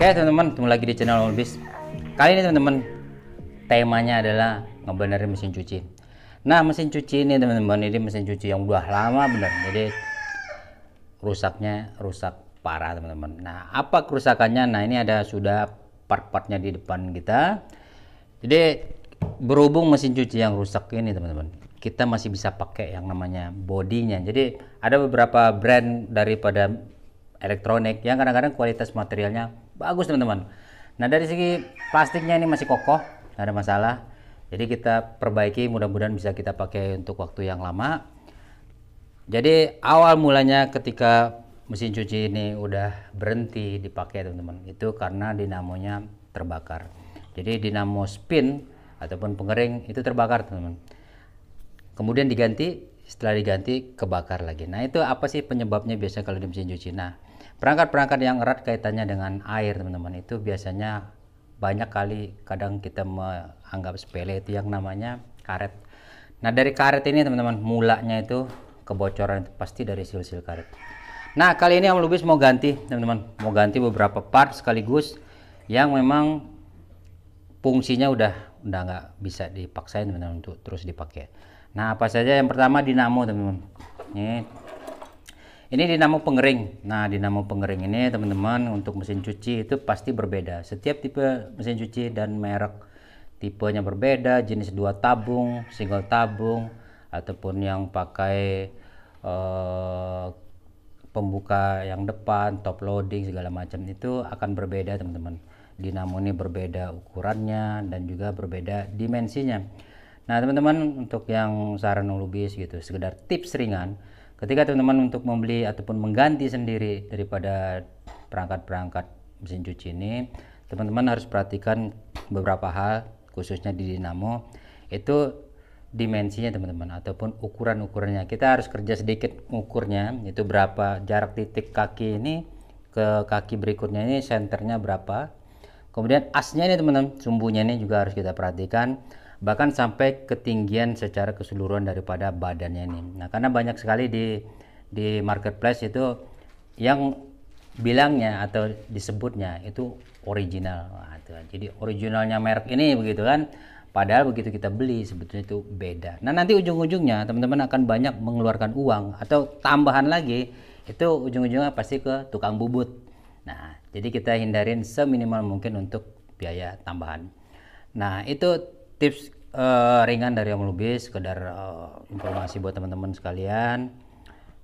Oke teman-teman, ketemu lagi di channel Om Lubis. Kali ini teman-teman, temanya adalah ngebenerin mesin cuci. Nah, mesin cuci ini teman-teman, ini mesin cuci yang udah lama bener. Jadi rusak parah teman-teman. Nah, apa kerusakannya? Nah, ini ada sudah part-partnya di depan kita. Jadi berhubung mesin cuci yang rusak ini teman-teman, kita masih bisa pakai yang namanya bodinya. Jadi ada beberapa brand daripada elektronik yang kadang-kadang kualitas materialnya bagus teman-teman. Nah, dari segi plastiknya ini masih kokoh, nggak ada masalah. Jadi kita perbaiki, mudah-mudahan bisa kita pakai untuk waktu yang lama. Jadi awal mulanya ketika mesin cuci ini udah berhenti dipakai teman-teman, itu karena dinamonya terbakar. Jadi dinamo spin ataupun pengering itu terbakar teman-teman. Kemudian diganti, setelah diganti kebakar lagi. Nah, itu apa sih penyebabnya biasanya kalau di mesin cuci? Nah, perangkat-perangkat yang erat kaitannya dengan air teman-teman, itu biasanya banyak kali kadang kita menganggap sepele, itu yang namanya karet. Nah, dari karet ini teman-teman, mulanya itu kebocoran itu pasti dari sil-sil karet. Nah, kali ini Om Lubis mau ganti teman-teman, mau ganti beberapa part sekaligus yang memang fungsinya udah nggak bisa dipaksain teman-teman untuk terus dipakai. Nah, apa saja? Yang pertama dinamo teman-teman. Ini dinamo pengering. Nah, dinamo pengering ini teman-teman untuk mesin cuci itu pasti berbeda. Setiap tipe mesin cuci dan merek tipenya berbeda, jenis 2 tabung, single tabung, ataupun yang pakai pembuka yang depan, top loading segala macam, itu akan berbeda teman-teman. Dinamo ini berbeda ukurannya dan juga berbeda dimensinya. Nah, teman-teman, untuk yang saran Om Lubis gitu, sekedar tips ringan, ketika teman-teman untuk membeli ataupun mengganti sendiri daripada perangkat-perangkat mesin cuci ini, teman-teman harus perhatikan beberapa hal, khususnya di dinamo, itu dimensinya teman-teman, ataupun ukuran-ukurannya. Kita harus kerja sedikit ukurnya, itu berapa jarak titik kaki ini ke kaki berikutnya, ini senternya berapa. Kemudian asnya ini teman-teman, sumbunya ini juga harus kita perhatikan, bahkan sampai ketinggian secara keseluruhan daripada badannya ini. Nah, karena banyak sekali di marketplace itu yang bilangnya atau disebutnya itu original. Nah, itu. Jadi originalnya merek ini begitu kan, padahal begitu kita beli sebetulnya itu beda. Nah, nanti ujung-ujungnya teman-teman akan banyak mengeluarkan uang atau tambahan lagi, itu ujung-ujungnya pasti ke tukang bubut. Nah, jadi kita hindarin seminimal mungkin untuk biaya tambahan. Nah, itu tips ringan dari Om Lubis, sekedar informasi buat teman-teman sekalian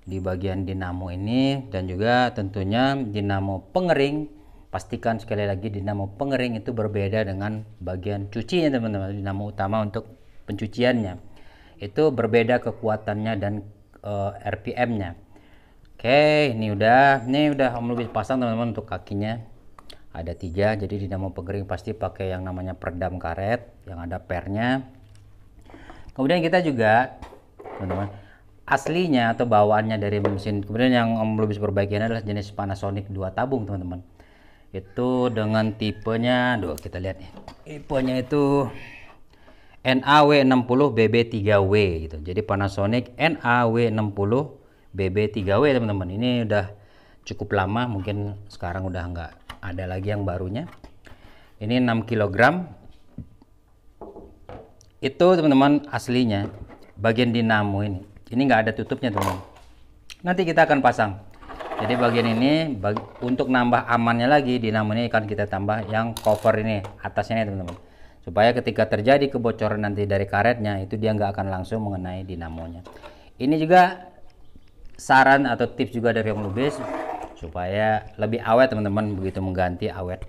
di bagian dinamo ini. Dan juga tentunya dinamo pengering, pastikan sekali lagi dinamo pengering itu berbeda dengan bagian cucinya teman-teman. Dinamo utama untuk pencuciannya itu berbeda kekuatannya dan RPM-nya. Oke, ini udah Om Lubis pasang teman-teman. Untuk kakinya ada 3, jadi dinamo pengering pasti pakai yang namanya peredam karet yang ada pernya. Kemudian kita juga teman-teman, aslinya atau bawaannya dari mesin, kemudian yang Om Lubis perbaiki adalah jenis Panasonic 2 tabung teman-teman. Itu dengan tipenya, kita lihat nih, tipenya itu NAW60BB3W gitu. Jadi Panasonic NAW60BB3W teman-teman. Ini udah cukup lama, mungkin sekarang udah nggak ada lagi yang barunya. Ini 6 kg. Itu teman-teman aslinya bagian dinamo ini nggak ada tutupnya teman-teman. Nanti kita akan pasang. Jadi bagian ini untuk nambah amannya lagi, dinamo ini akan kita tambah yang cover ini atasnya teman-teman, supaya ketika terjadi kebocoran nanti dari karetnya itu dia nggak akan langsung mengenai dinamonya. Ini juga saran atau tips juga dari Om Lubis supaya lebih awet teman-teman, begitu mengganti awet.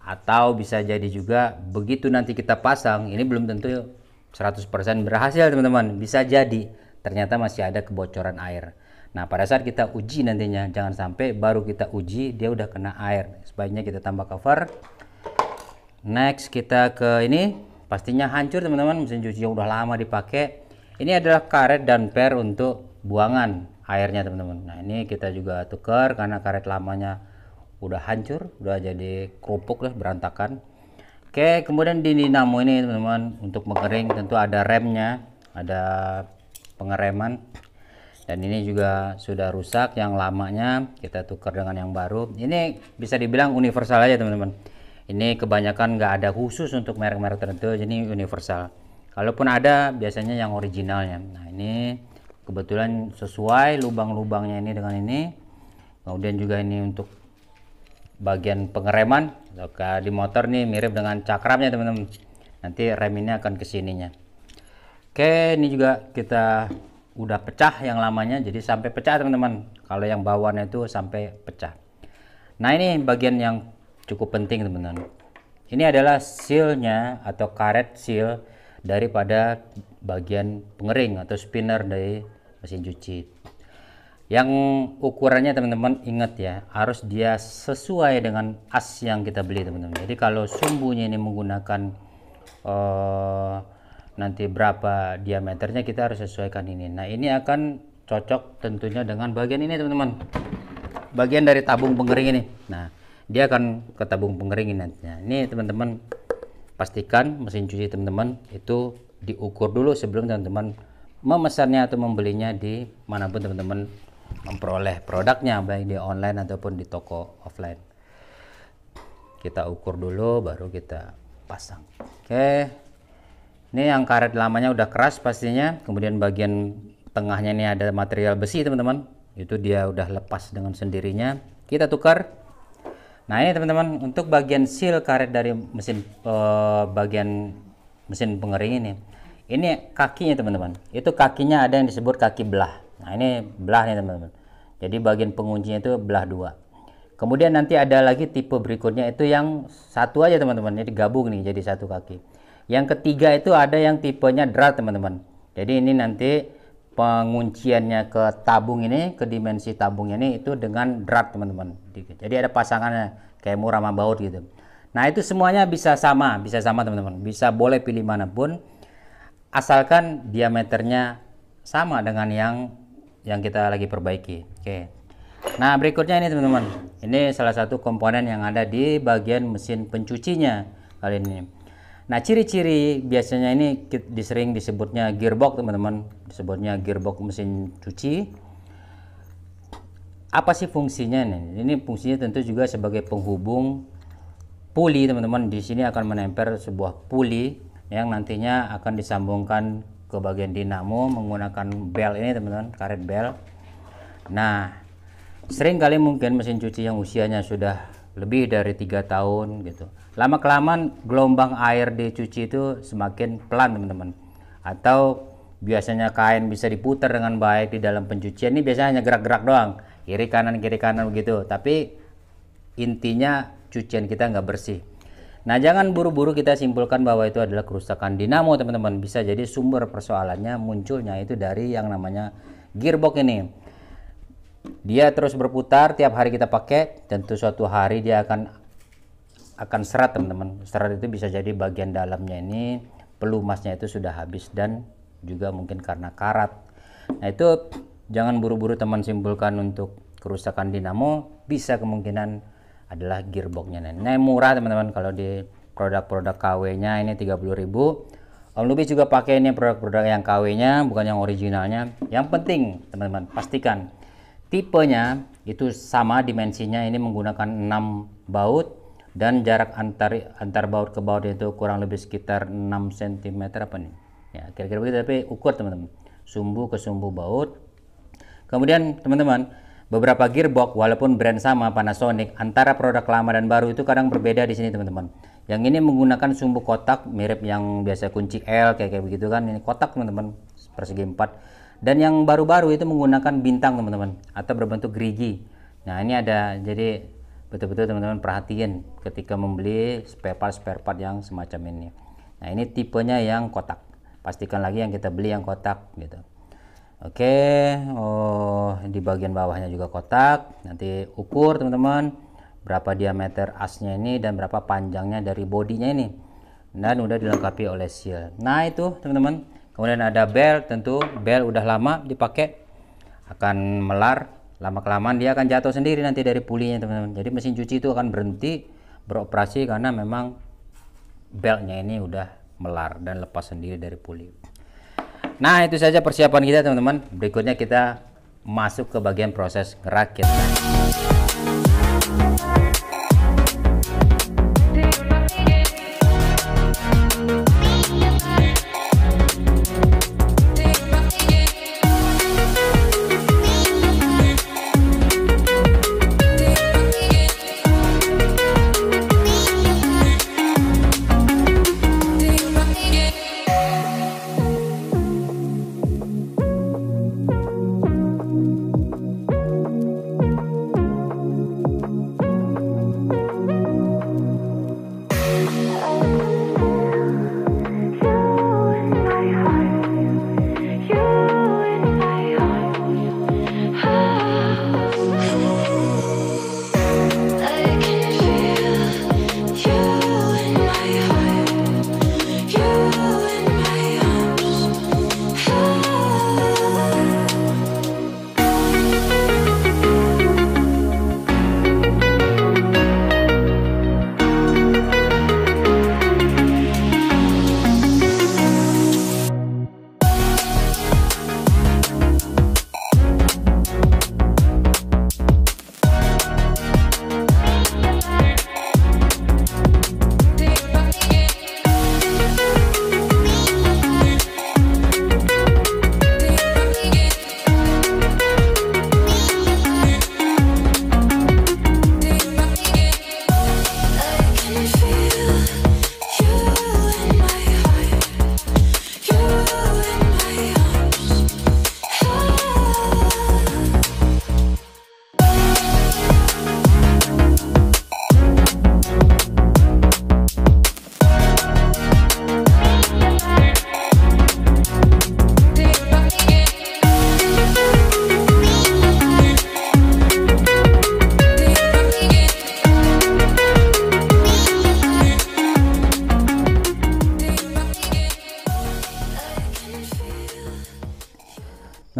Atau bisa jadi juga begitu nanti kita pasang, ini belum tentu 100% berhasil teman-teman, bisa jadi ternyata masih ada kebocoran air. Nah, pada saat kita uji nantinya, jangan sampai baru kita uji dia udah kena air. Sebaiknya kita tambah cover. Next kita ke ini, pastinya hancur teman-teman, mesin cuci yang udah lama dipakai. Ini adalah karet dan per untuk buangan airnya teman-teman. Nah, ini kita juga tukar karena karet lamanya udah hancur, udah jadi kerupuk lah, berantakan. Oke, kemudian di dinamo ini teman-teman, untuk mengering tentu ada remnya, ada pengereman. Dan ini juga sudah rusak yang lamanya, kita tukar dengan yang baru. Ini bisa dibilang universal aja teman-teman. Ini kebanyakan nggak ada khusus untuk merek-merek tertentu, jadi universal. Kalaupun ada biasanya yang originalnya. Nah ini kebetulan sesuai lubang-lubangnya ini dengan ini. Kemudian juga ini untuk bagian pengereman di motor nih mirip dengan cakramnya teman-teman. Nanti rem ini akan kesininya. Oke, ini juga kita udah pecah yang lamanya, jadi sampai pecah teman-teman. Kalau yang bawahnya itu sampai pecah. Nah ini bagian yang cukup penting teman-teman. Ini adalah sealnya atau karet seal daripada bagian pengering atau spinner dari mesin cuci. Yang ukurannya teman-teman ingat ya, harus dia sesuai dengan as yang kita beli teman-teman. Jadi kalau sumbunya ini menggunakan nanti berapa diameternya, kita harus sesuaikan ini. Nah ini akan cocok tentunya dengan bagian ini teman-teman, bagian dari tabung pengering ini. Nah dia akan ke tabung pengering ini nantinya. Ini teman-teman pastikan mesin cuci teman-teman itu diukur dulu sebelum teman-teman memesannya atau membelinya di manapun teman-teman memperoleh produknya, baik di online ataupun di toko offline. Kita ukur dulu baru kita pasang. Oke, ini yang karet lamanya udah keras pastinya. Kemudian bagian tengahnya ini ada material besi teman-teman, itu dia udah lepas dengan sendirinya. Kita tukar. Nah ini teman-teman untuk bagian seal karet dari mesin bagian mesin pengering ini kakinya teman-teman. Itu kakinya ada yang disebut kaki belah. Nah ini belah nih teman-teman. Jadi bagian penguncinya itu belah dua. Kemudian nanti ada lagi tipe berikutnya itu yang satu aja teman-teman. Jadi gabung nih jadi satu kaki. Yang ketiga itu ada yang tipenya drat teman-teman. Jadi ini nanti pengunciannya ke tabung ini, ke dimensi tabungnya ini itu dengan drat teman-teman. Jadi ada pasangannya kayak murah sama baut gitu. Nah itu semuanya bisa sama teman-teman. Bisa boleh pilih manapun, asalkan diameternya sama dengan yang kita lagi perbaiki. Oke. Nah berikutnya ini teman-teman, ini salah satu komponen yang ada di bagian mesin pencucinya kali ini. Nah ciri-ciri biasanya ini sering disebutnya gearbox teman-teman, disebutnya gearbox mesin cuci. Apa sih fungsinya nih? Ini fungsinya tentu juga sebagai penghubung puli teman-teman. Di sini akan menempel sebuah puli yang nantinya akan disambungkan ke bagian dinamo menggunakan bel ini teman-teman, karet bel. Nah sering kali mungkin mesin cuci yang usianya sudah lebih dari 3 tahun gitu, lama kelamaan gelombang air dicuci itu semakin pelan teman-teman, atau biasanya kain bisa diputar dengan baik di dalam pencucian, ini biasanya hanya gerak-gerak doang, kiri kanan begitu, tapi intinya cucian kita nggak bersih. Nah jangan buru-buru kita simpulkan bahwa itu adalah kerusakan dinamo teman-teman. Bisa jadi sumber persoalannya munculnya itu dari yang namanya gearbox ini. Dia terus berputar tiap hari kita pakai, tentu suatu hari dia akan serat teman-teman. Serat itu bisa jadi bagian dalamnya ini pelumasnya itu sudah habis dan juga mungkin karena karat. Nah itu jangan buru-buru teman simpulkan untuk kerusakan dinamo, bisa kemungkinan adalah gearboxnya. Nah murah teman-teman, kalau di produk-produk KW-nya ini 30.000. Om Lubis juga pakai ini produk-produk yang KW-nya, bukan yang originalnya. Yang penting teman-teman pastikan tipenya itu sama dimensinya, ini menggunakan 6 baut dan jarak antar baut ke baut itu kurang lebih sekitar 6 cm apa nih ya, kira-kira begitu, tapi ukur teman-teman sumbu ke sumbu baut. Kemudian teman-teman beberapa gearbox walaupun brand sama Panasonic, antara produk lama dan baru itu kadang berbeda di sini teman-teman. Yang ini menggunakan sumbu kotak mirip yang biasa kunci L kayak begitu kan, ini kotak teman-teman persegi 4. Dan yang baru-baru itu menggunakan bintang teman-teman atau berbentuk gerigi. Nah ini ada, jadi betul-betul teman-teman perhatiin ketika membeli spare part yang semacam ini. Nah ini tipenya yang kotak, pastikan lagi yang kita beli yang kotak gitu. Oke, di bagian bawahnya juga kotak. Nanti ukur teman-teman berapa diameter asnya ini dan berapa panjangnya dari bodinya ini, dan udah dilengkapi oleh seal. Nah itu teman-teman. Kemudian ada bel, tentu bel udah lama dipakai akan melar, lama kelamaan dia akan jatuh sendiri nanti dari pulinya teman-teman. Jadi mesin cuci itu akan berhenti beroperasi karena memang belnya ini udah melar dan lepas sendiri dari puli. Nah itu saja persiapan kita teman-teman. Berikutnya kita masuk ke bagian proses ngerakit.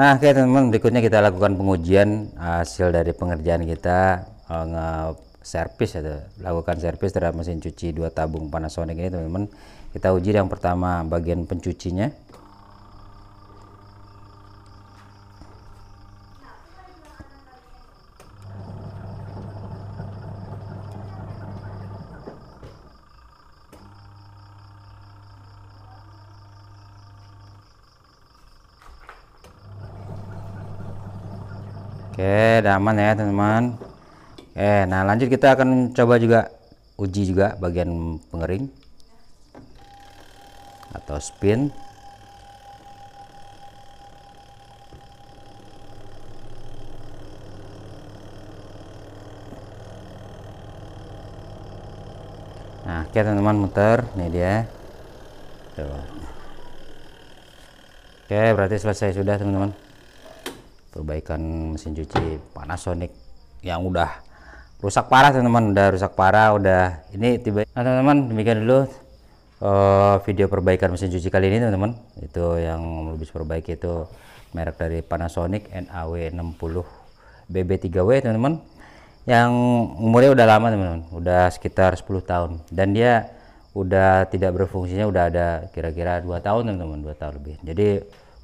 Nah, oke teman-teman, berikutnya kita lakukan pengujian hasil dari pengerjaan kita, nge-servis atau lakukan servis terhadap mesin cuci 2 tabung Panasonic ini teman-teman. Kita uji yang pertama bagian pencucinya. Oke, udah aman ya teman-teman. Oke, nah lanjut kita akan coba juga uji juga bagian pengering atau spin. Nah, oke teman-teman, muter, ini dia. Coba. Oke, berarti selesai sudah teman-teman. Perbaikan mesin cuci Panasonic yang udah rusak parah teman-teman, udah rusak parah, udah ini tiba. Nah teman-teman, demikian dulu video perbaikan mesin cuci kali ini teman-teman. Itu yang lebih perbaiki itu merek dari Panasonic NAW60 BB3W teman-teman, yang umurnya udah lama teman-teman, udah sekitar 10 tahun, dan dia udah tidak berfungsinya udah ada kira-kira 2 tahun teman-teman, 2 tahun lebih. Jadi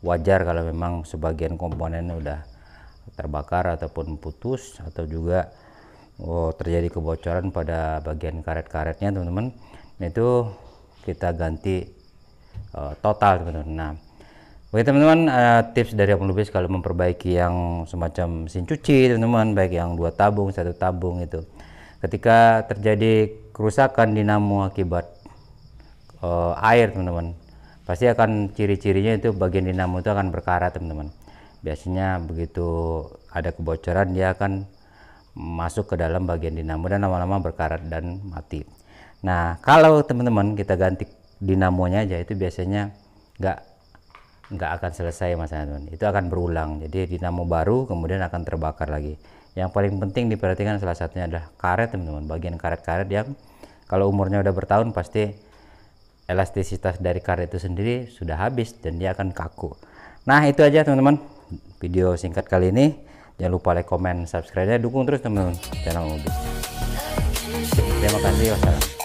wajar kalau memang sebagian komponennya udah terbakar ataupun putus, atau juga terjadi kebocoran pada bagian karet-karetnya teman-teman. Itu kita ganti total teman-teman. Nah, oke teman-teman, tips dari Abang Lubis kalau memperbaiki yang semacam mesin cuci teman-teman, baik yang 2 tabung, 1 tabung, itu ketika terjadi kerusakan dinamo akibat air teman-teman, pasti akan ciri-cirinya itu bagian dinamo itu akan berkarat teman-teman. Biasanya begitu ada kebocoran dia akan masuk ke dalam bagian dinamo dan lama-lama berkarat dan mati. Nah, kalau teman-teman kita ganti dinamonya aja, itu biasanya nggak akan selesai masalahnya teman. Itu akan berulang, jadi dinamo baru kemudian akan terbakar lagi. Yang paling penting diperhatikan salah satunya adalah karet teman-teman, bagian karet-karet yang kalau umurnya udah bertahun pasti elastisitas dari karet itu sendiri sudah habis dan dia akan kaku. Nah, itu aja teman-teman video singkat kali ini. Jangan lupa like, comment, subscribe-nya, dukung terus teman-teman channel Lubis. Terima kasih, wassalam.